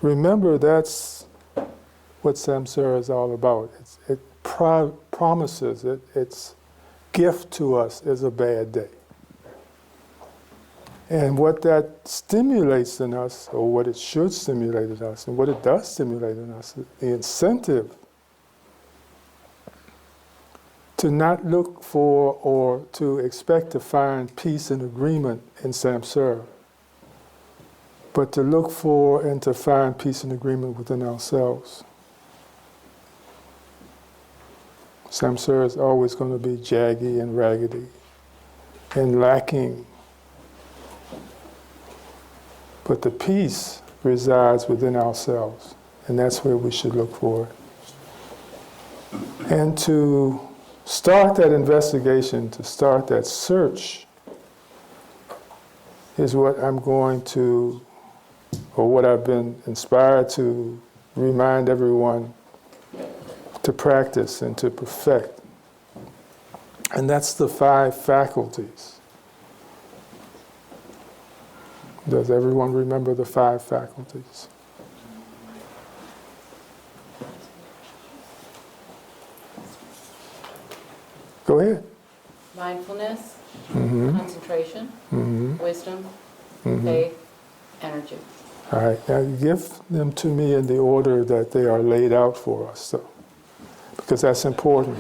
remember that's what samsara is all about. It promises, its gift to us is a bad day. And what that stimulates in us, or what it should stimulate in us, and what it does stimulate in us, the incentive to not look for or to expect to find peace and agreement in samsara, but to look for and to find peace and agreement within ourselves. Samsara is always going to be jaggy and raggedy and lacking. But the peace resides within ourselves, and that's where we should look for it. And to start that investigation, to start that search, is what I'm going to, or what I've been inspired to remind everyone to practice and to perfect. And that's the 5 faculties. Does everyone remember the 5 faculties? Go ahead. Mindfulness, Mm-hmm. concentration, Mm-hmm. wisdom, Mm-hmm. faith, energy. All right, now give them to me in the order that they are laid out for us, so, because that's important.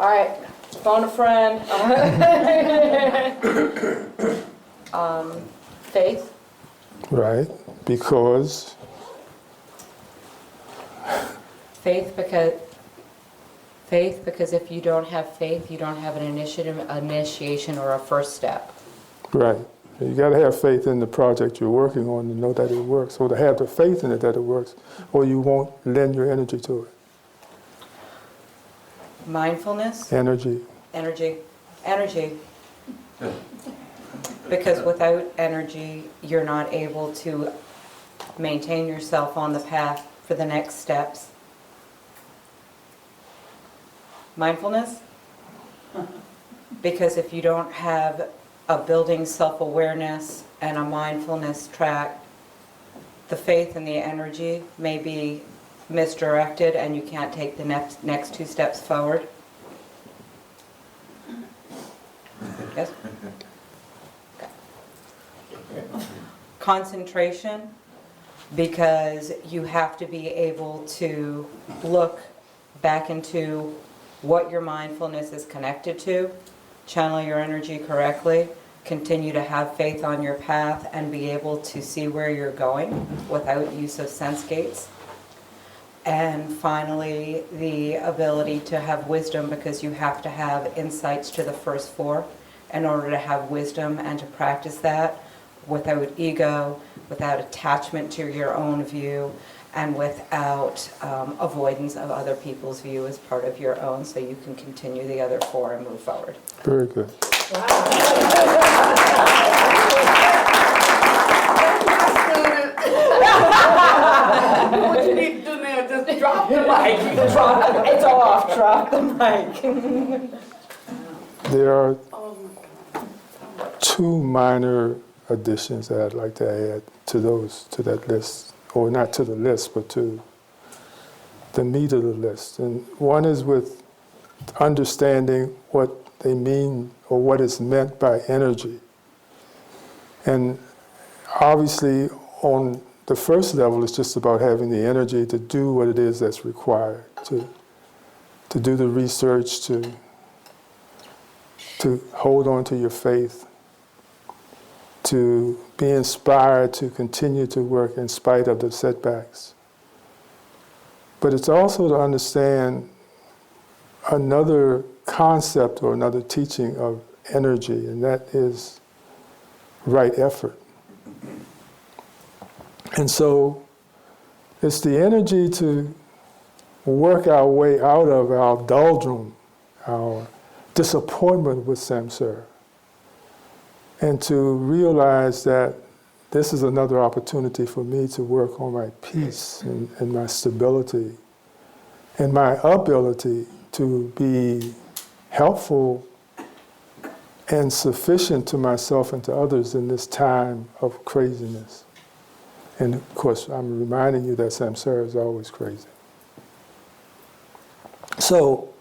All right, phone a friend. Faith, Right, because faith because if you don't have faith, you don't have an initiation or a first step. right, you got to have faith in the project you're working on to know that it works, or to have the faith in it that it works, or you won't lend your energy to it. Mindfulness, Energy. energy. Because without energy, you're not able to maintain yourself on the path for the next steps. Mindfulness, because if you don't have a building self-awareness and a mindfulness track, the faith and the energy may be misdirected and you can't take the next 2 steps forward. Yes? Concentration, because you have to be able to look back into what your mindfulness is connected to, channel your energy correctly, continue to have faith on your path, and be able to see where you're going without use of sense gates. And finally, the ability to have wisdom, because you have to have insights to the first 4 in order to have wisdom and to practice that without ego, without attachment to your own view, and without avoidance of other people's view as part of your own, so you can continue the other 4 and move forward. Very good. What you need to do now is just drop the mic. It's off, drop the mic. There are 2 minor additions that I'd like to add to that list, or not to the list, but to the meat of the list. And one is with understanding what they mean, or what is meant by energy. And obviously, on the first level, it's just about having the energy to do what it is that's required, to do the research, to hold on to your faith, to be inspired to continue to work in spite of the setbacks. But it's also to understand another concept or another teaching of energy, and that is right effort. And so it's the energy to work our way out of our doldrum, our disappointment with samsara, and to realize that this is another opportunity for me to work on my peace and my stability and my ability to be helpful and sufficient to myself and to others in this time of craziness. And of course, I'm reminding you that samsara is always crazy. So,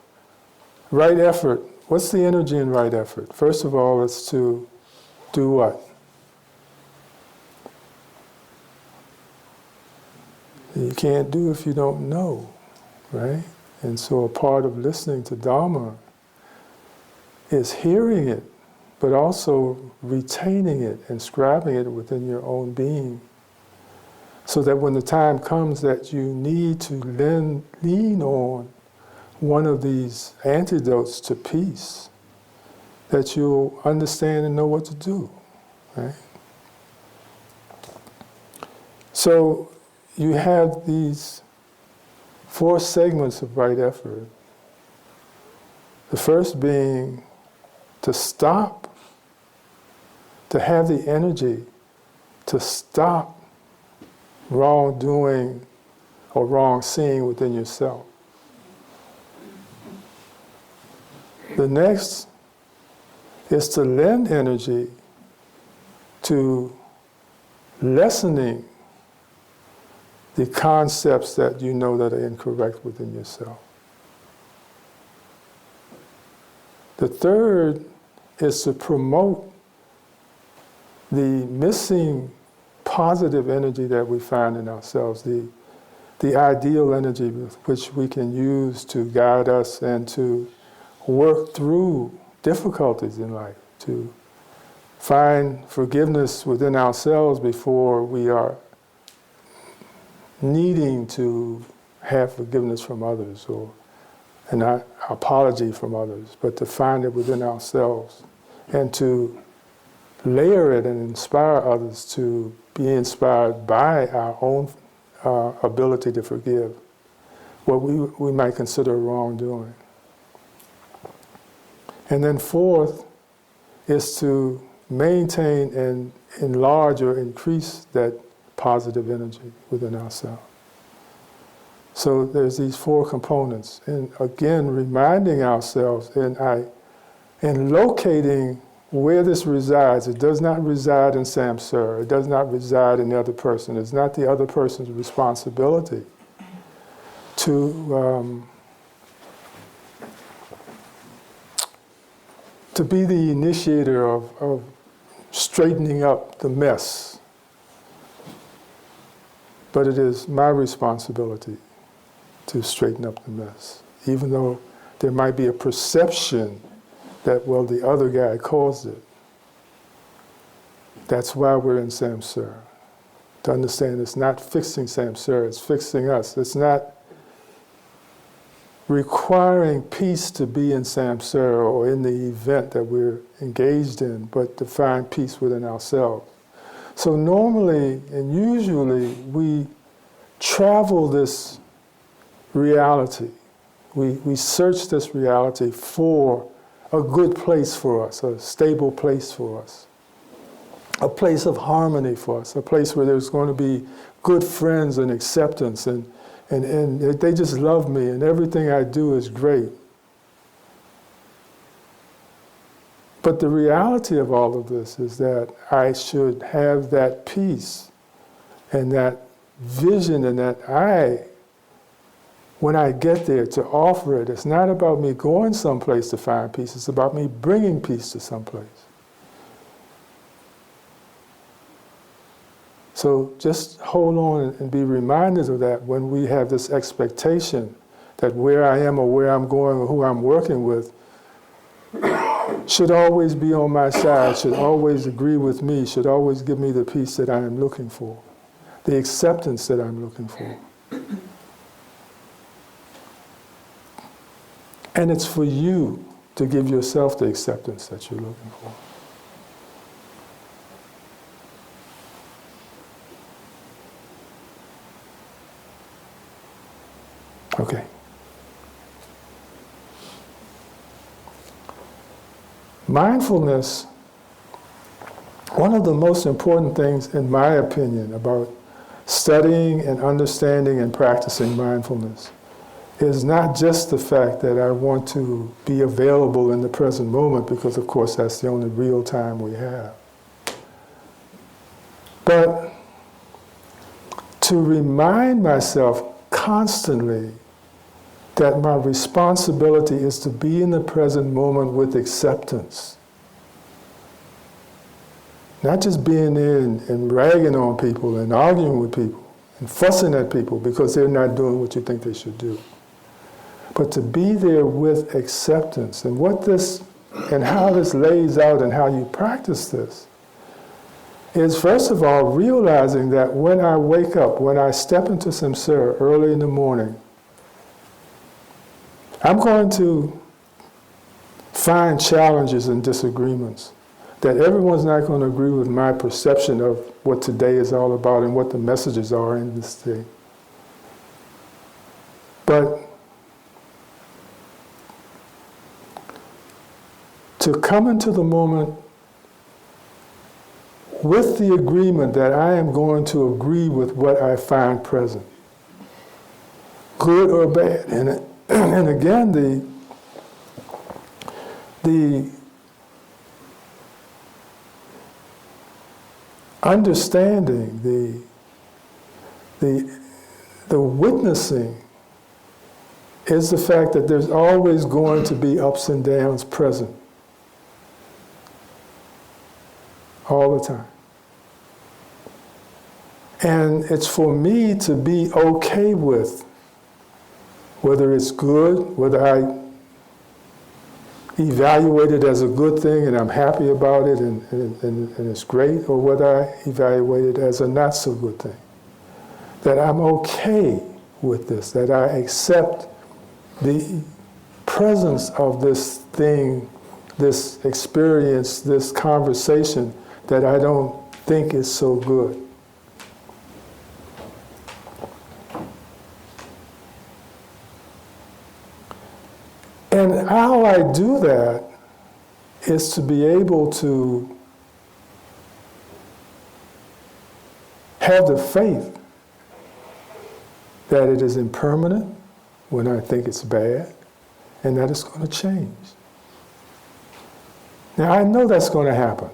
right effort, what's the energy in right effort? First of all, it's to do what? You can't do if you don't know, right? And so a part of listening to Dharma is hearing it, but also retaining it and scribing it within your own being, so that when the time comes that you need to lean on one of these antidotes to peace, that you'll understand and know what to do, right? So you have these 4 segments of right effort. The first being to stop, to have the energy to stop wrongdoing or wrong seeing within yourself. The next is to lend energy to lessening the concepts that you know that are incorrect within yourself. The third is to promote the missing positive energy that we find in ourselves, the ideal energy which we can use to guide us and to work through difficulties in life, to find forgiveness within ourselves before we are needing to have forgiveness from others or an apology from others, but to find it within ourselves and to layer it and inspire others to be inspired by our own ability to forgive what we might consider wrongdoing. And then fourth is to maintain and enlarge or increase that positive energy within ourselves. So there's these 4 components. And again, reminding ourselves and locating where this resides. It does not reside in samsara. It does not reside in the other person. It's not the other person's responsibility to be the initiator of straightening up the mess. But it is my responsibility to straighten up the mess, even though there might be a perception that, well, the other guy caused it. That's why we're in samsara. To understand it's not fixing samsara, it's fixing us. It's not requiring peace to be in samsara or in the event that we're engaged in, but to find peace within ourselves. So normally and usually we travel this reality. We search this reality for a good place for us, a stable place for us, a place of harmony for us, a place where there's going to be good friends and acceptance and they just love me and everything I do is great. But the reality of all of this is that I should have that peace and that vision and that when I get there, to offer it. It's not about me going someplace to find peace, it's about me bringing peace to someplace. So just hold on and be reminded of that when we have this expectation that where I am or where I'm going or who I'm working with should always be on my side, should always agree with me, should always give me the peace that I am looking for, the acceptance that I'm looking for. And it's for you to give yourself the acceptance that you're looking for. Okay. Mindfulness, one of the most important things, in my opinion, about studying and understanding and practicing mindfulness is not just the fact that I want to be available in the present moment, because of course that's the only real time we have. But to remind myself constantly that my responsibility is to be in the present moment with acceptance. Not just being there and ragging on people and arguing with people and fussing at people because they're not doing what you think they should do. But to be there with acceptance. And what this, and how this lays out and how you practice this, is first of all realizing that when I wake up, when I step into Samsara early in the morning, I'm going to find challenges and disagreements. That everyone's not going to agree with my perception of what today is all about and what the messages are in this thing. But to come into the moment with the agreement that I am going to agree with what I find present, good or bad. And again, the understanding, the witnessing is the fact that there's always going to be ups and downs present. All the time. And it's for me to be okay with whether it's good, whether I evaluate it as a good thing and I'm happy about it and it's great, or whether I evaluate it as a not so good thing. That I'm okay with this, that I accept the presence of this thing, this experience, this conversation that I don't think is so good. And how I do that is to be able to have the faith that it is impermanent when I think it's bad, and that it's going to change. Now, I know that's going to happen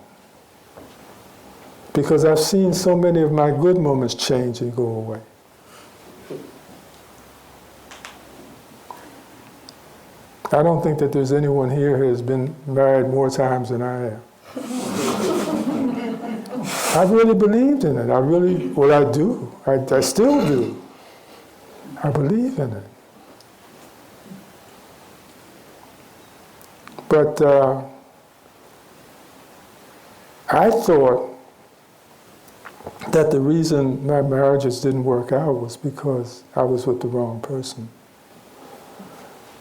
because I've seen so many of my good moments change and go away. I don't think that there's anyone here who has been married more times than I have. I've really believed in it. I do. I still do. I believe in it. But I thought that the reason my marriages didn't work out was because I was with the wrong person.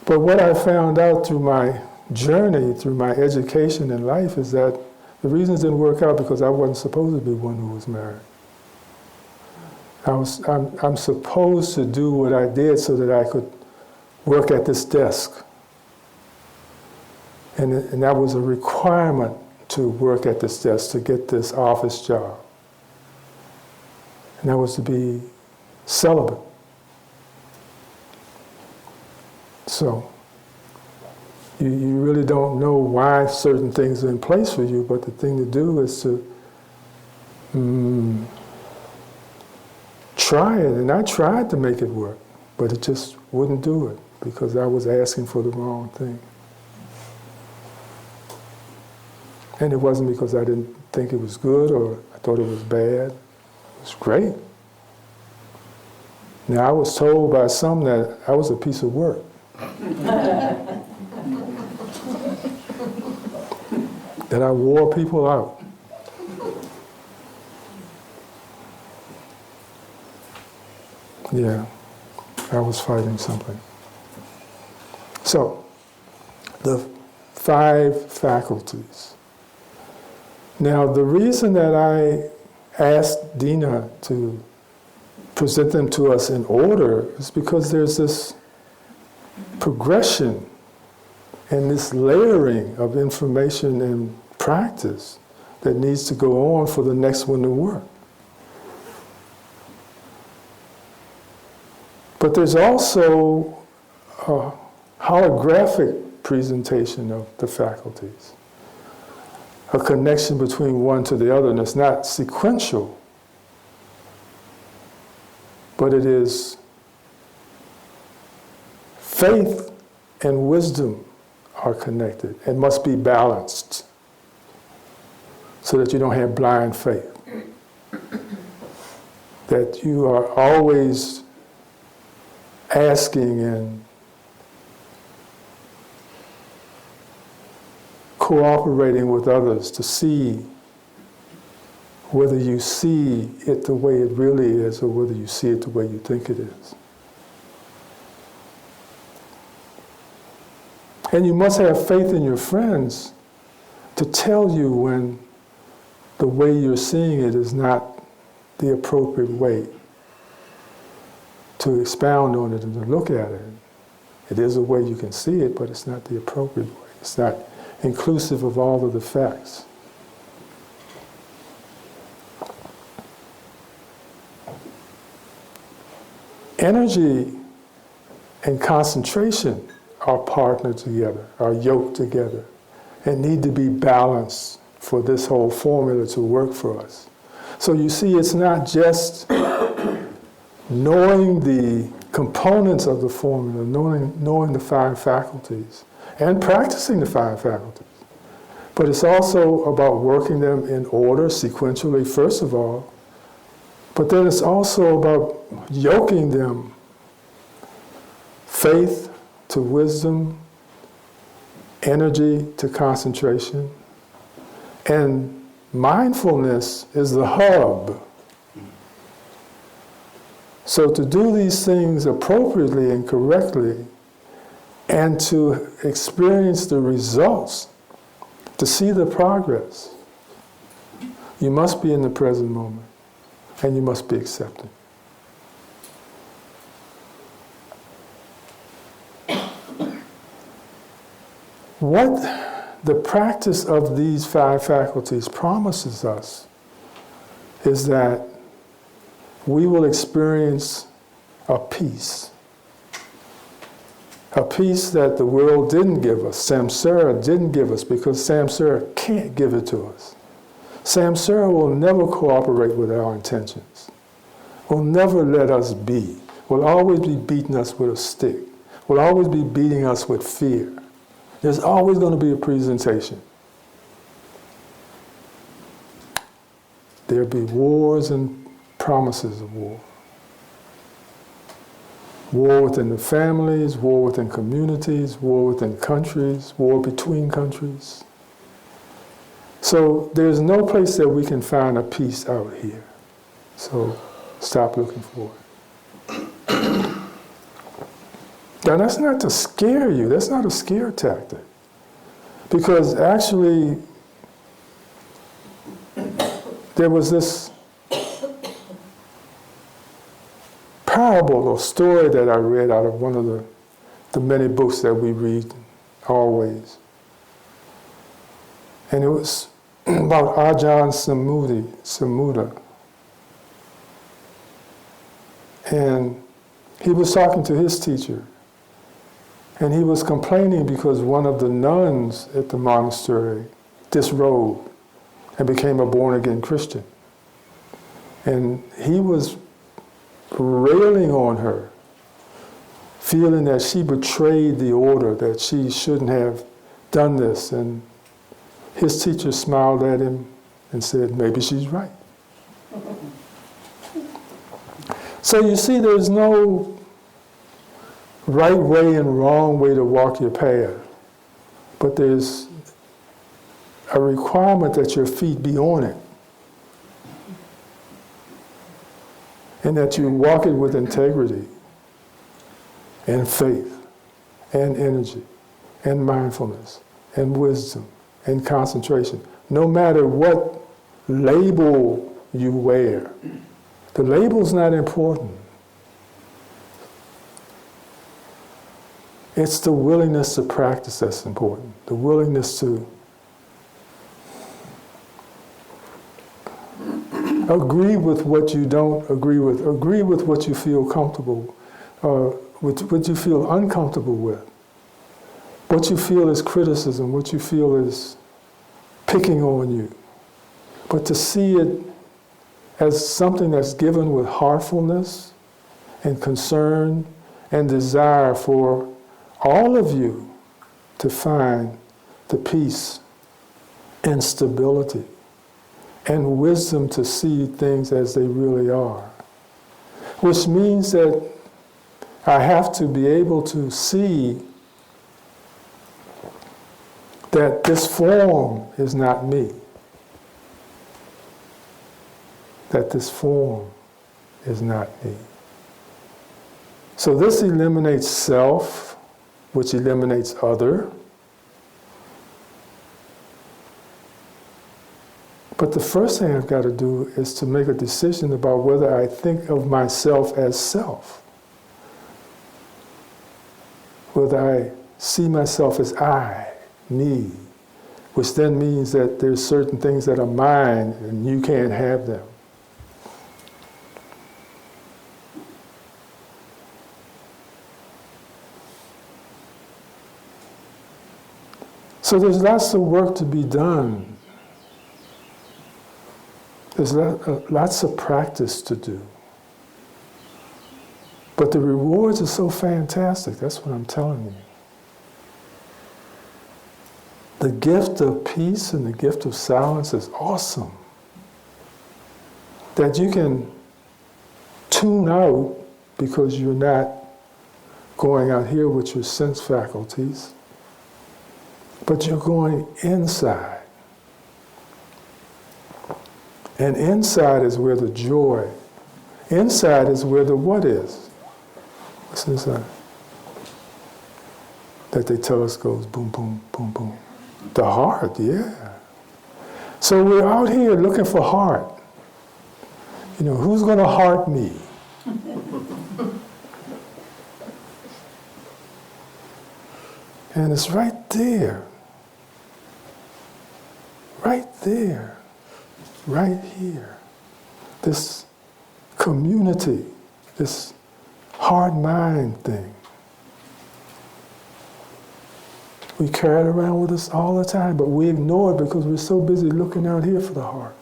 But what I found out through my journey, through my education in life, is that the reasons didn't work out because I wasn't supposed to be one who was married. I'm supposed to do what I did so that I could work at this desk. And that was a requirement to work at this desk, to get this office job. And that was to be celibate. So, you really don't know why certain things are in place for you, but the thing to do is to try it. And I tried to make it work, but it just wouldn't do it because I was asking for the wrong thing. And it wasn't because I didn't think it was good or I thought it was bad. It was great. Now, I was told by some that I was a piece of work. That I wore people out. Yeah, I was fighting something. So, the 5 faculties. Now, the reason that I asked Dina to present them to us in order is because there's this progression and this layering of information and practice that needs to go on for the next one to work. But there's also a holographic presentation of the faculties, a connection between one to the other, and it's not sequential. but it is faith and wisdom are connected and must be balanced so that you don't have blind faith. That you are always asking and cooperating with others to see whether you see it the way it really is or whether you see it the way you think it is. And you must have faith in your friends to tell you when the way you're seeing it is not the appropriate way to expound on it and to look at it. It is a way you can see it, but it's not the appropriate way. It's not inclusive of all of the facts. Energy and concentration are partnered together, are yoked together, and need to be balanced for this whole formula to work for us. So you see, it's not just knowing the components of the formula, knowing the 5 faculties, and practicing the 5 faculties. But it's also about working them in order, sequentially, first of all. But then it's also about yoking them, faith to wisdom, energy to concentration, and mindfulness is the hub. So to do these things appropriately and correctly, and to experience the results, to see the progress, you must be in the present moment, and you must be accepting. What the practice of these 5 faculties promises us is that we will experience a peace that the world didn't give us, Samsara didn't give us, because Samsara can't give it to us. Samsara will never cooperate with our intentions, will never let us be, will always be beating us with a stick, will always be beating us with fear. There's always going to be a presentation. There'll be wars and promises of war. War within the families, war within communities, war within countries, war between countries. So there's no place that we can find a peace out here. So stop looking for it. Now that's not to scare you, that's not a scare tactic. Because actually, there was this parable or story that I read out of one of the many books that we read always. And it was about Ajahn Samudra. And he was talking to his teacher. And he was complaining because one of the nuns at the monastery disrobed and became a born-again Christian. And he was railing on her, feeling that she betrayed the order, that she shouldn't have done this. And his teacher smiled at him and said, maybe she's right. So you see, there's no right way and wrong way to walk your path, but there's a requirement that your feet be on it, and that you walk it with integrity and faith and energy and mindfulness and wisdom and concentration, no matter what label you wear. The label's not important. It's the willingness to practice that's important. The willingness to agree with what you don't agree with what you feel comfortable, with what you feel uncomfortable with, what you feel is criticism, what you feel is picking on you. But to see it as something that's given with heartfulness and concern and desire for all of you to find the peace and stability and wisdom to see things as they really are. Which means that I have to be able to see that this form is not me. That this form is not me. So this eliminates self, which eliminates other. But the first thing I've got to do is to make a decision about whether I think of myself as self. Whether I see myself as I, me, which then means that there's certain things that are mine and you can't have them. So there's lots of work to be done. There's lots of practice to do. But the rewards are so fantastic, that's what I'm telling you. The gift of peace and the gift of silence is awesome. That you can tune out because you're not going out here with your sense faculties, but you're going inside. And inside is where the joy, inside is where the what is. What's inside? That they tell us goes boom, boom, boom, boom. The heart, yeah. So we're out here looking for heart. You know, who's going to heart me? And it's right there. Right there. Right here. This community, this heart mind thing. We carry it around with us all the time, but we ignore it because we're so busy looking out here for the heart,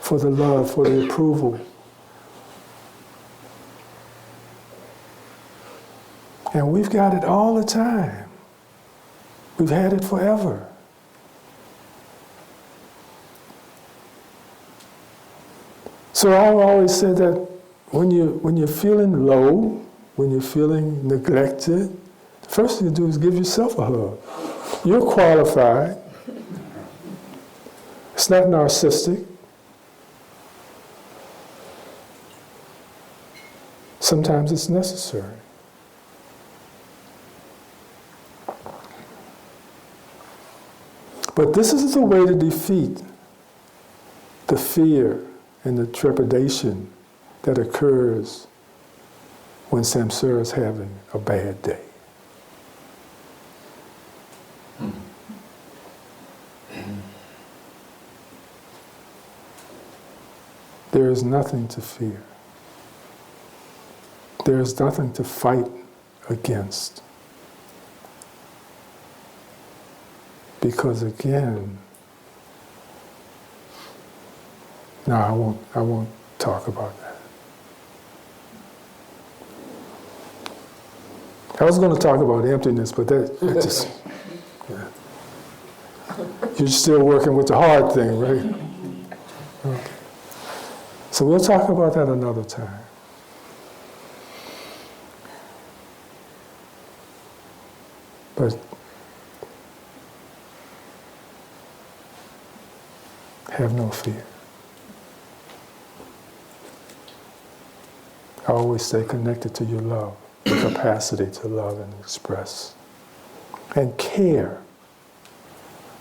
for the love, for the approval. And we've got it all the time. We've had it forever. So I've always said that when you're feeling low, when you're feeling neglected, the first thing to do is give yourself a hug. You're qualified. It's not narcissistic. Sometimes it's necessary. But this is the way to defeat the fear and the trepidation that occurs when Samsara is having a bad day. There is nothing to fear. There is nothing to fight against. Because again, no, I won't talk about that. I was going to talk about emptiness, but that just, yeah. You're still working with the hard thing, right? Okay. So we'll talk about that another time. But have no fear. Always stay connected to your love, the capacity to love and express. And care.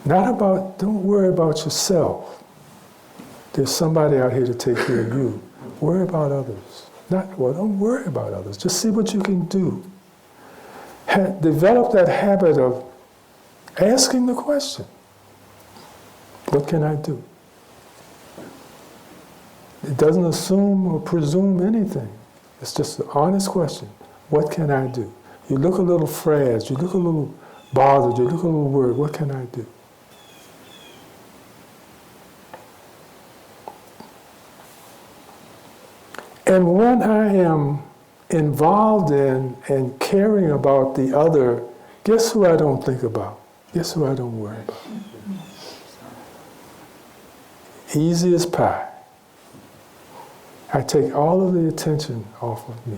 Don't worry about yourself. There's somebody out here to take care of you. Worry about others. Don't worry about others. Just see what you can do. Develop that habit of asking the question, what can I do? It doesn't assume or presume anything. It's just an honest question. What can I do? You look a little frazzled, you look a little bothered, you look a little worried. What can I do? And when I am involved in and caring about the other, guess who I don't think about? Guess who I don't worry about? Easy as pie. I take all of the attention off of me.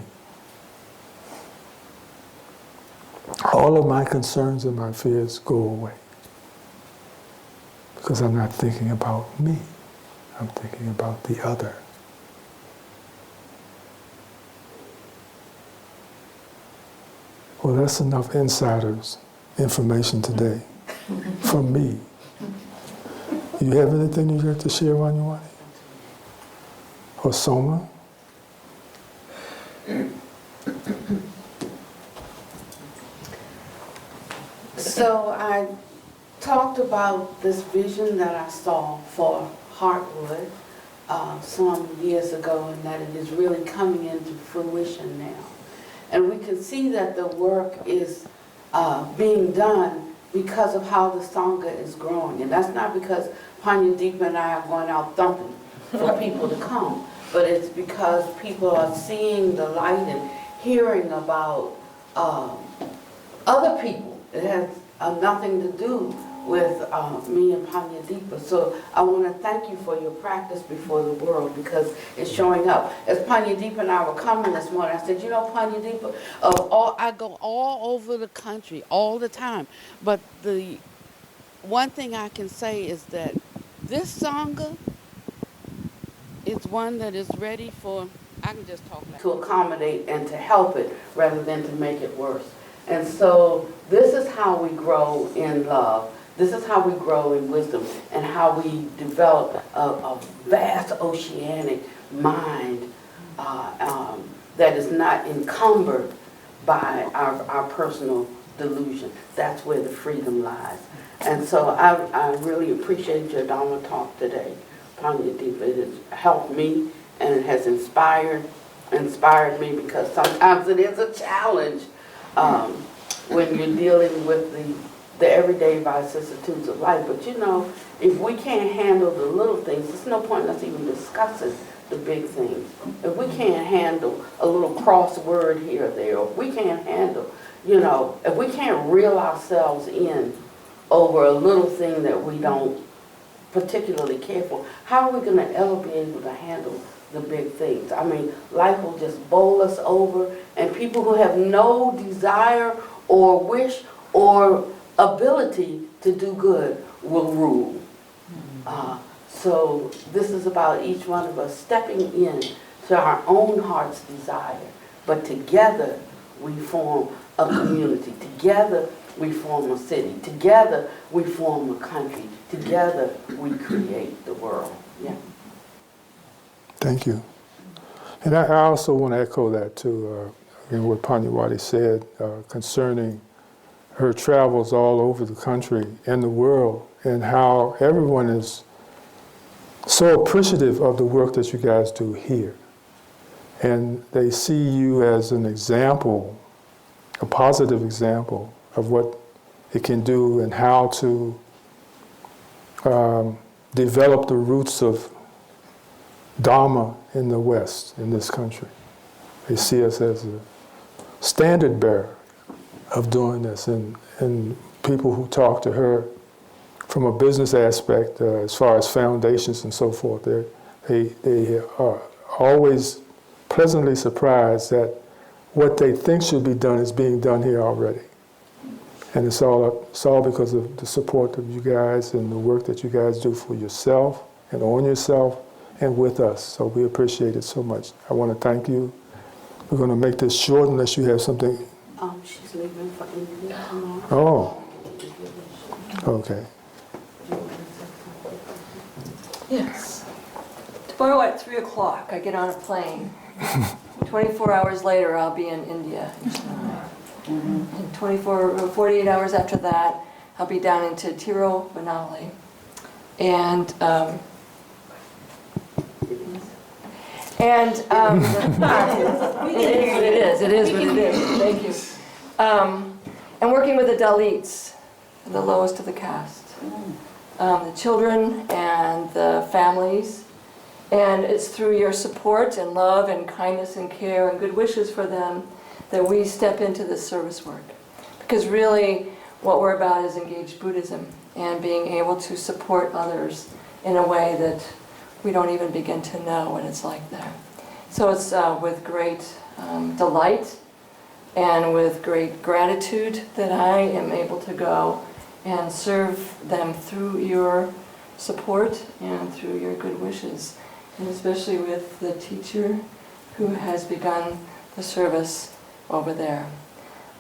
All of my concerns and my fears go away. Because I'm not thinking about me. I'm thinking about the other. Well, that's enough insiders information today from me. You have anything you'd like to share, Wanyawani? Or Soma? So I talked about this vision that I saw for Heartwood some years ago, and that it is really coming into fruition now. And we can see that the work is being done because of how the Sangha is growing. And that's not because Pannadipa and I are going out thumping for people to come, but it's because people are seeing the light and hearing about other people. It has nothing to do with me and Pannadipa. So I want to thank you for your practice before the world, because it's showing up. As Pannadipa and I were coming this morning, I said, you know, Pannadipa, I go all over the country all the time, but the one thing I can say is that this Sangha is one that is ready for, I can just talk like to accommodate and to help it rather than to make it worse. And so this is how we grow in love. This is how we grow in wisdom, and how we develop a vast oceanic mind that is not encumbered by our personal delusion. That's where the freedom lies. And so I really appreciate your Dharma talk today, Pannadipa. It has helped me, and it has inspired me, because sometimes it is a challenge when you're dealing with the everyday vicissitudes of life. But you know, if we can't handle the little things, there's no point in us even discussing the big things. If we can't handle a little crossword here or there, or if we can't handle, you know, if we can't reel ourselves in over a little thing that we don't particularly care for, how are we going to ever be able to handle the big things? I mean, life will just bowl us over, and people who have no desire or wish or ability to do good will rule. So this is about each one of us stepping in to our own heart's desire, but together we form a community. Together we form a city. Together we form a country. Together we create the world. Yeah. Thank you. And I also want to echo that too, what Pannavati said concerning her travels all over the country and the world, and how everyone is so appreciative of the work that you guys do here. And they see you as an example, a positive example of what it can do and how to develop the roots of Dharma in the West, in this country. They see us as a standard bearer of doing this, and people who talk to her from a business aspect, as far as foundations and so forth, they are always pleasantly surprised that what they think should be done is being done here already. And it's all because of the support of you guys and the work that you guys do for yourself and on yourself and with us. So we appreciate it so much. I want to thank you. We're going to make this short unless you have something. She's leaving for India tomorrow. Oh, okay. Yes. Tomorrow at 3 o'clock, I get on a plane. 24 hours later, I'll be in India. And 48 hours after that, I'll be down into Tiruvannamalai. And it is what it is. Thank you. And working with the Dalits, the lowest of the caste. The children and the families, And it's through your support and love and kindness and care and good wishes for them that we step into this service work. Because really, what we're about is engaged Buddhism and being able to support others in a way that we don't even begin to know what it's like there. So it's with great delight and with great gratitude that I am able to go and serve them through your support and through your good wishes, and especially with the teacher who has begun the service over there.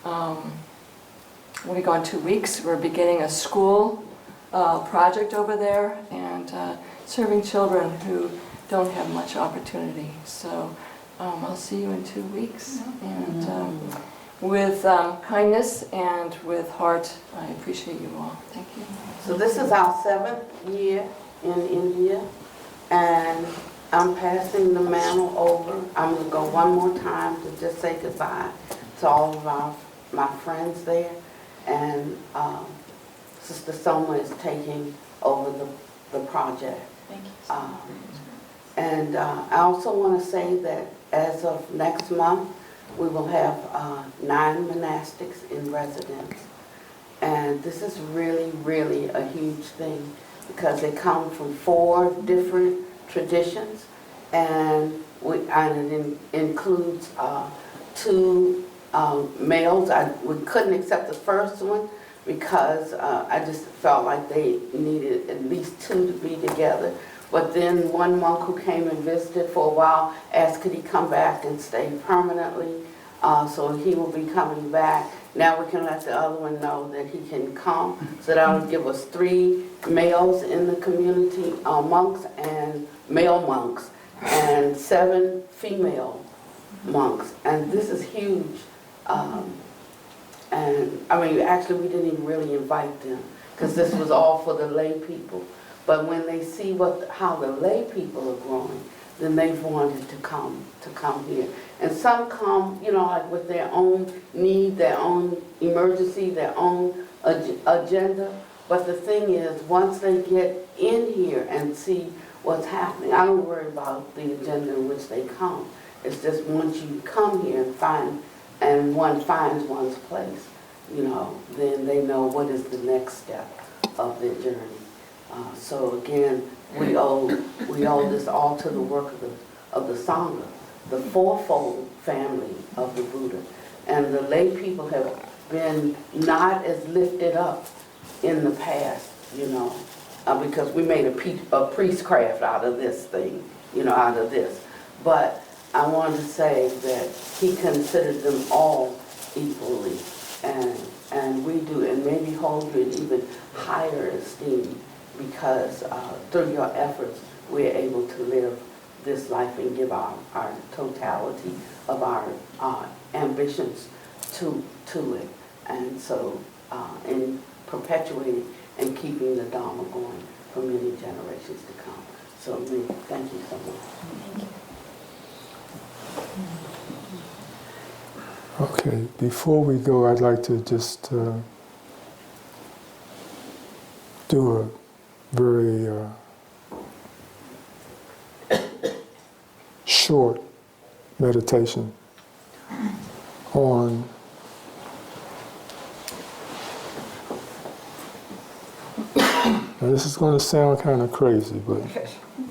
We'll be gone 2 weeks. We're beginning a school project over there and serving children who don't have much opportunity. So I'll see you in 2 weeks. And with kindness and with heart, I appreciate you all. Thank you. So this is our 7th year in India, and I'm passing the mantle over. I'm going to go one more time to just say goodbye to all of my friends there, and Sister Soma is taking over the project. Thank you. And I also want to say that as of next month, we will have 9 monastics in residence. And this is really, really a huge thing because they come from 4 different traditions, and it includes 2 males. We couldn't accept the first one because I just felt like they needed at least 2 to be together. But then one monk who came and visited for a while asked could he come back and stay permanently. So he will be coming back. Now we can let the other one know that he can come. So that will give us 3 males in the community, monks and male monks, and 7 female monks. And this is huge. And I mean, actually we didn't even really invite them because this was all for the lay people. But when they see how the lay people are growing, then they've wanted to come here. And some come, you know, like with their own need, their own emergency, their own agenda. But the thing is, once they get in here and see what's happening, I don't worry about the agenda in which they come. It's just once you come here and one finds one's place, you know, then they know what is the next step of their journey. So again, we owe this all to the work of the Sangha, the fourfold family of the Buddha. And the lay people have been not as lifted up in the past, you know, because we made a priestcraft out of this thing, you know, out of this. But I wanted to say that he considered them all equally, and we do, and maybe hold you in even higher esteem, because through your efforts we're able to live this life and give our totality of our ambitions to it, and so in perpetuating and keeping the Dharma going for many generations to come. So thank you so much. Thank you. Okay, before we go, I'd like to just do a very short meditation on now this is going to sound kind of crazy, but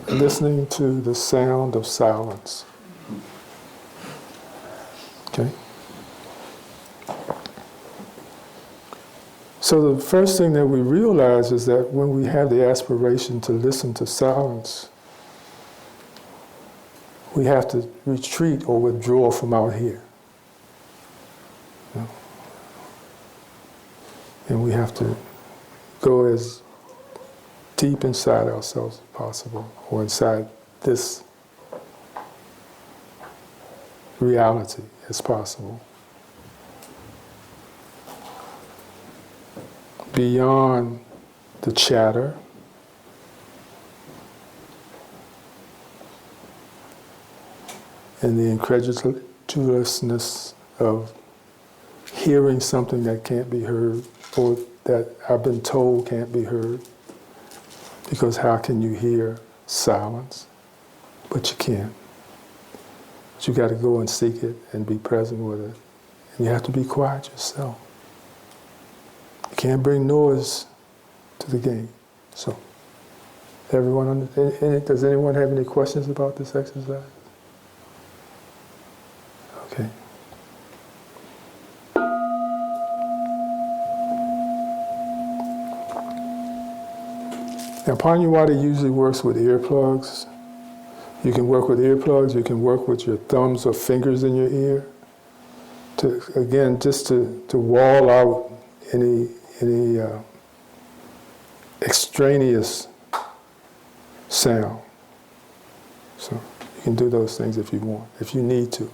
listening to the sound of silence. Okay? So the first thing that we realize is that when we have the aspiration to listen to silence, we have to retreat or withdraw from out here. You know? And we have to go as deep inside ourselves as possible, or inside this reality as possible. Beyond the chatter, and the incredulousness of hearing something that can't be heard, or that I've been told can't be heard, because how can you hear silence? but you can. But you got to go and seek it and be present with it. And you have to be quiet yourself. You can't bring noise to the game. So, everyone, does anyone have any questions about this exercise? Okay. Now, Pannavati usually works with earplugs. You can work with earplugs, you can work with your thumbs or fingers in your ear. Again, just to wall out any extraneous sound. So you can do those things if you want, if you need to.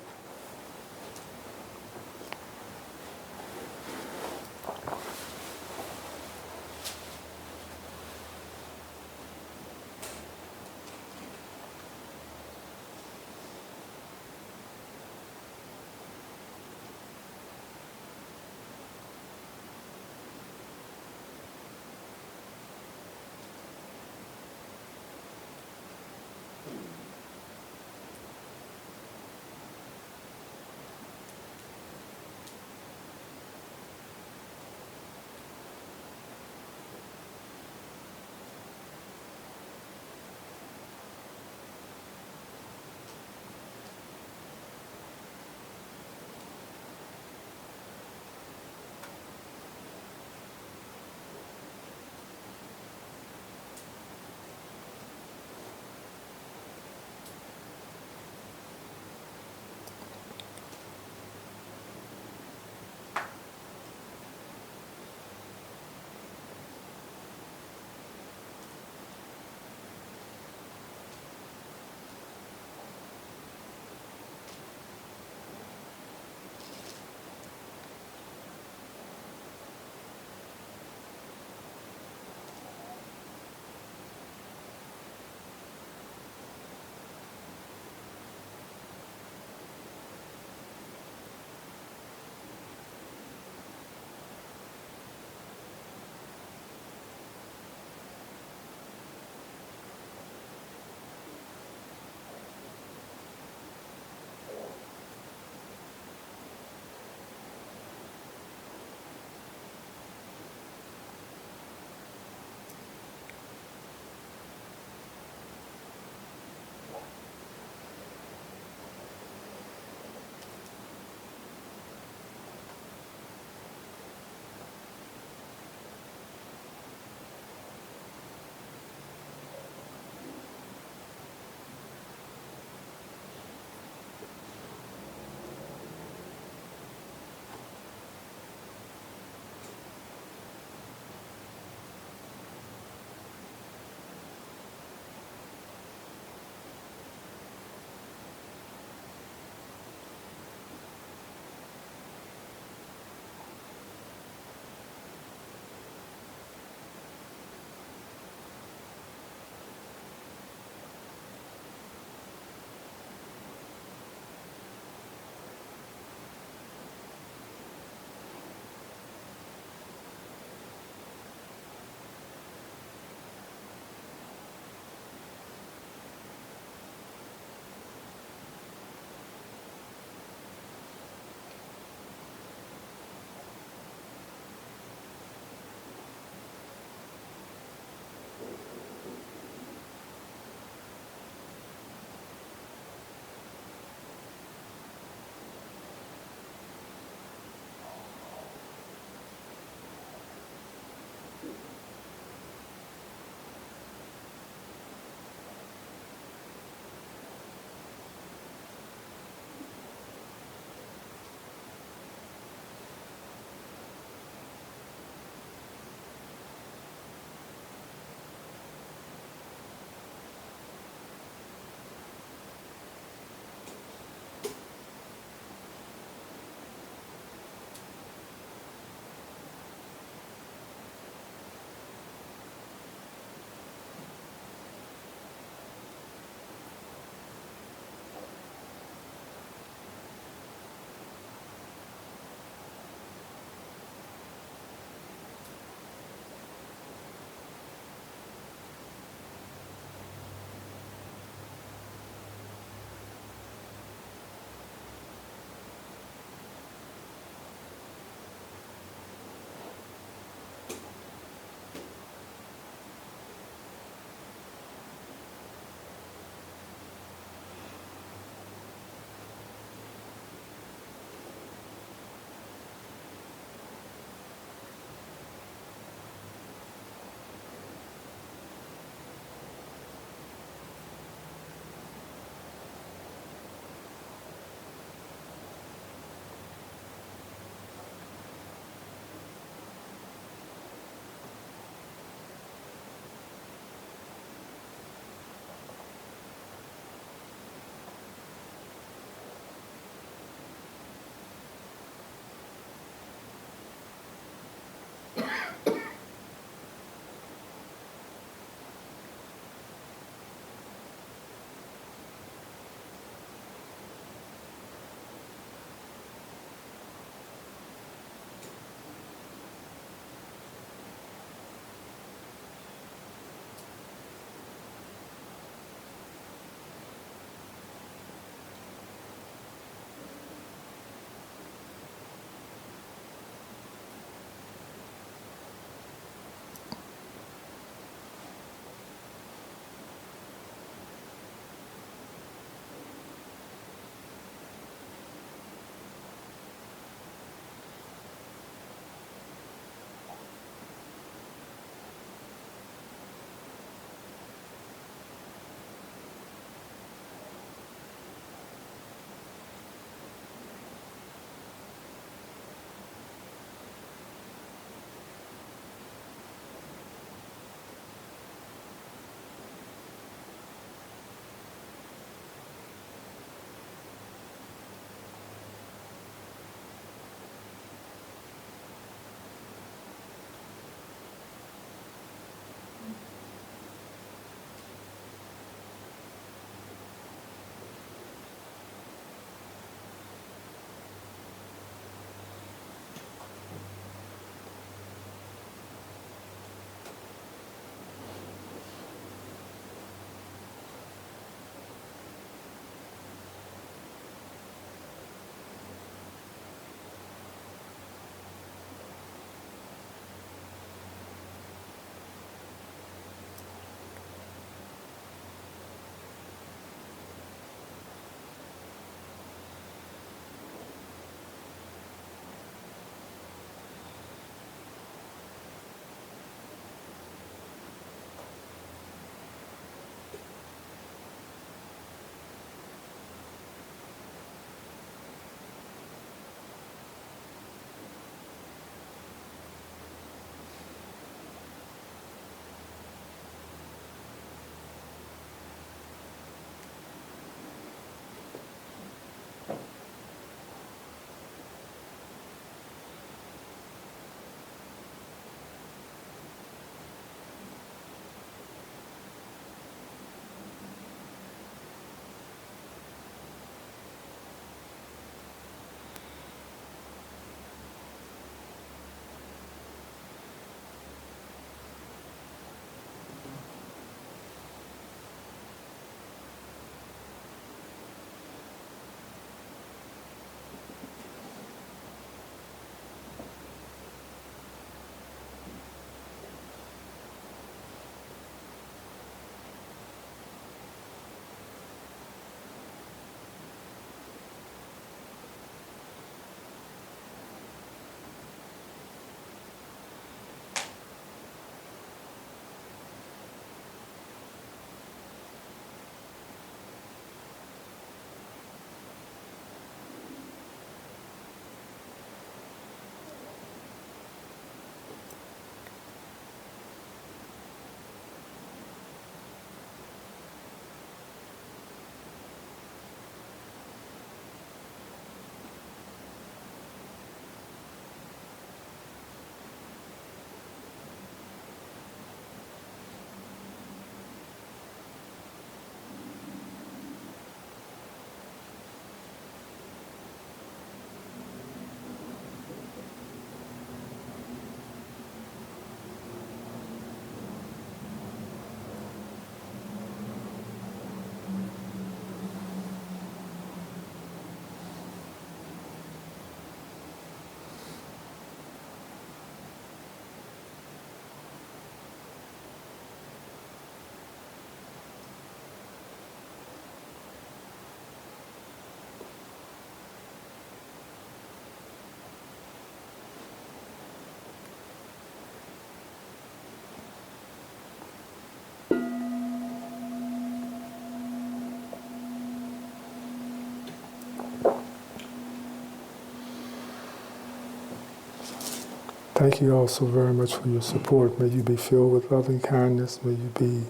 Thank you all so very much for your support. May you be filled with loving kindness. May you be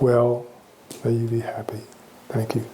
well. May you be happy. Thank you.